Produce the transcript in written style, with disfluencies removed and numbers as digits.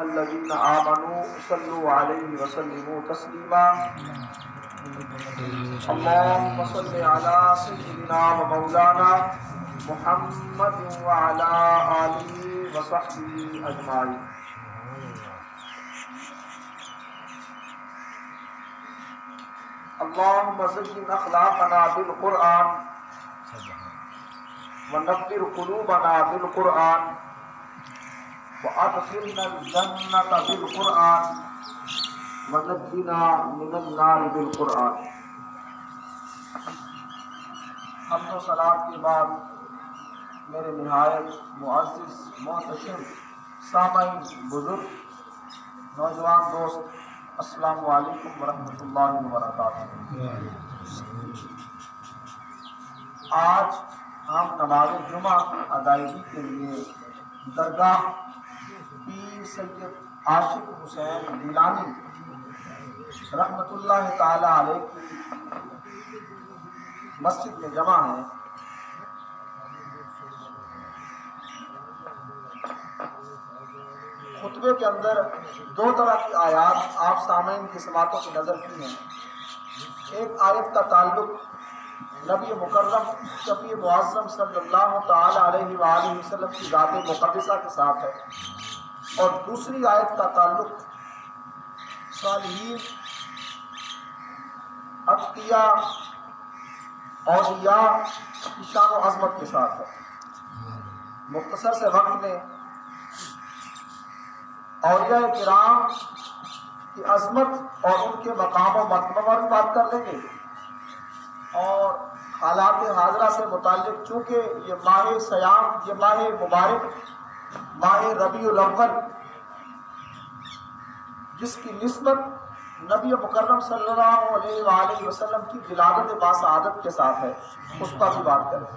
الذين آمنوا صلوا عليه وسلموا تسليما اللهم صل على سيدنا ومولانا محمد وعلى آله وصحبه أجمعين. اللهم زين أخلاقنا بالقرآن ونبر قلوبنا بالقرآن وأدخلنا الجنة بالقرآن ونجنا من النار بالقرآن. حمد و صلاۃ کے بعد میرے نہایت معزز محتشم سامعین بزرگ نوجوان دوست السلام علیکم ورحمۃ اللہ وبرکاتہ. آج ہم نماز جمعہ ادائیگی کے لیے درگاہ پیر سید عاشق حسین گیلانی رحمۃ اللہ تعالی علیہ کی مسجد میں جمع ہیں. خطبے کے اندر دو طرح کی آیات آپ سامعین کی سماعتوں کی نظر کی ہیں. ایک آیت کا تعلق نبی مکرم شفیع معظم صلی اللہ تعالی علیہ وآلہ وسلم کی ذات مقدسہ کے ساتھ ہے اور دوسری آیت کا تعلق صالحین اتقیاء اولیاء کی شان و عظمت کے ساتھ ہے. مختصر سے وقت میں اولیاء کرام کی عظمت اور ان کے مقام و مرتبہ پر بات کر لیں گے اور حالات حاضرہ سے متعلق چونکہ یہ ماہ سیام یہ ماہ مبارک ماہ ربیع الاول جس کی نسبت نبی مکرم صلی اللہ علیہ وآلہ وسلم کی ولادت باسعادت کے ساتھ ہے اس پر بھی بات کریں.